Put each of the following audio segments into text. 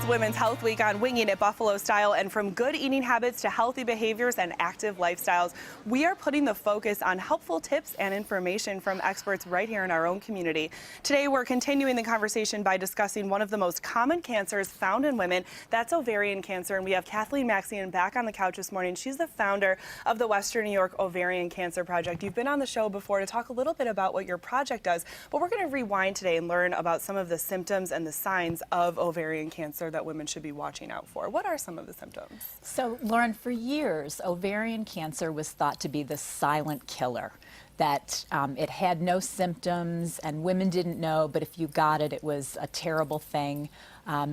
Women's Health Week on Winging It Buffalo Style, and from good eating habits to healthy behaviors and active lifestyles, we are putting the focus on helpful tips and information from experts right here in our own community. Today, we're continuing the conversation by discussing one of the most common cancers found in women. That's ovarian cancer, and we have Kathleen Maxian back on the couch this morning. She's the founder of the Western New York Ovarian Cancer Project. You've been on the show before to talk a little bit about what your project does, but we're going to rewind today and learn about some of the symptoms and the signs of ovarian cancer that women should be watching out for. What are some of the symptoms? So, Lauren, for years, ovarian cancer was thought to be the silent killer, that it had no symptoms and women didn't know, but if you got it, it was a terrible thing.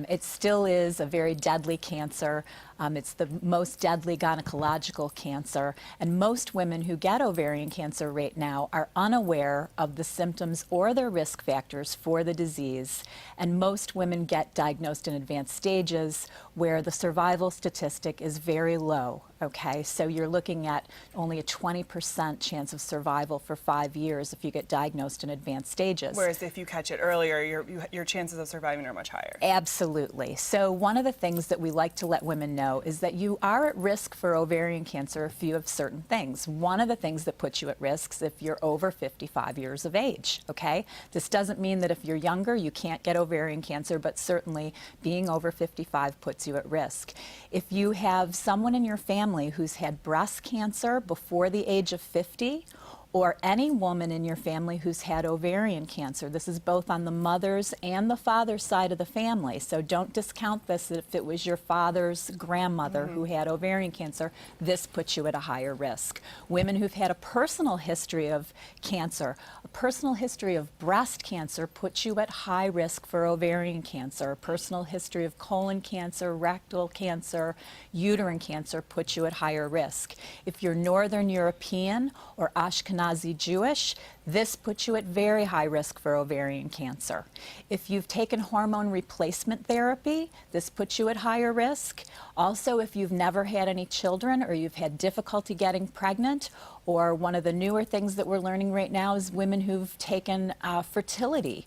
It still is a very deadly cancer. It's the most deadly gynecological cancer, and most women who get ovarian cancer right now are unaware of the symptoms or their risk factors for the disease, and most women get diagnosed in advanced stages where the survival statistic is very low. Okay, so you're looking at only a 20% chance of survival for 5 years if you get diagnosed in advanced stages. Whereas if you catch it earlier, your chances of surviving are much higher. Absolutely. So one of the things that we like to let women know is that you are at risk for ovarian cancer if you have certain things. One of the things that puts you at risk is if you're over 55 years of age, okay? This doesn't mean that if you're younger you can't get ovarian cancer, but certainly being over 55 puts you at risk. If you have someone in your family who's had breast cancer before the age of 50, or any woman in your family who's had ovarian cancer. This is both on the mother's and the father's side of the family. So don't discount this if it was your father's grandmother who had ovarian cancer. This puts you at a higher risk. Women who've had a personal history of cancer, a personal history of breast cancer puts you at high risk for ovarian cancer. A personal history of colon cancer, rectal cancer, uterine cancer puts you at higher risk. If you're Northern European or Ashkenazi Jewish, this puts you at very high risk for ovarian cancer. If you've taken hormone replacement therapy, this puts you at higher risk. Also, if you've never had any children or you've had difficulty getting pregnant, or one of the newer things that we're learning right now is women who've taken fertility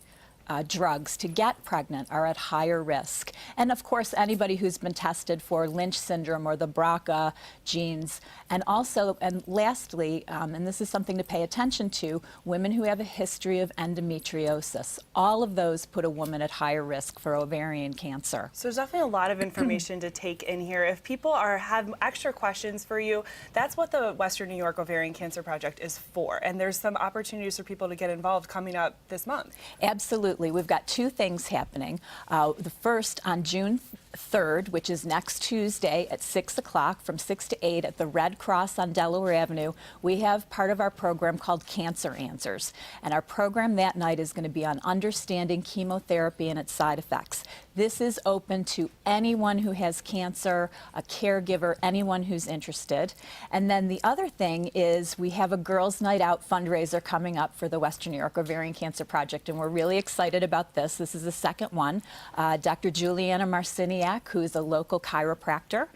drugs to get pregnant are at higher risk. And of course, anybody who's been tested for Lynch syndrome or the BRCA genes. And also, and lastly, and this is something to pay attention to, women who have a history of endometriosis. All of those put a woman at higher risk for ovarian cancer. So there's definitely a lot of information to take in here. If people have extra questions for you, that's what the Western New York Ovarian Cancer Project is for. And there's some opportunities for people to get involved coming up this month. Absolutely. We've got two things happening. The first on June 3rd, which is next Tuesday at 6 o'clock from 6 to 8 at the Red Cross on Delaware Avenue, we have part of our program called Cancer Answers. And our program that night is going to be on understanding chemotherapy and its side effects. This is open to anyone who has cancer, a caregiver, anyone who's interested. And then the other thing is we have a Girls' Night Out fundraiser coming up for the Western New York Ovarian Cancer Project, and we're really excited about this. This is the second one. Dr. Juliana Marciniak, who's a local chiropractor,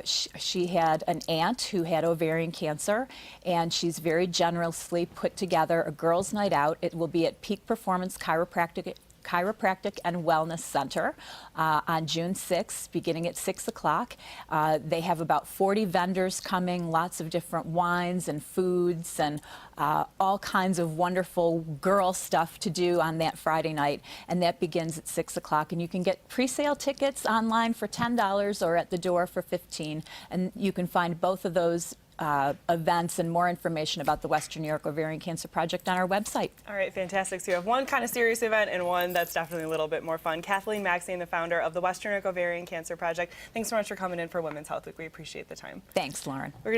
she had an aunt who had ovarian cancer, and she's very generously put together a Girls' Night Out. It will be at Peak Performance Chiropractic and Wellness Center on June 6th, beginning at 6 o'clock. They have about 40 vendors coming, lots of different wines and foods and all kinds of wonderful girl stuff to do on that Friday night. And that begins at 6 o'clock. And you can get pre-sale tickets online for $10 or at the door for $15. And you can find both of those events and more information about the Western New York Ovarian Cancer Project on our website. All right, fantastic. So you have one kind of serious event and one that's definitely a little bit more fun. Kathleen Maxian, the founder of the Western New York Ovarian Cancer Project. Thanks so much for coming in for Women's Health Week. We appreciate the time. Thanks, Lauren.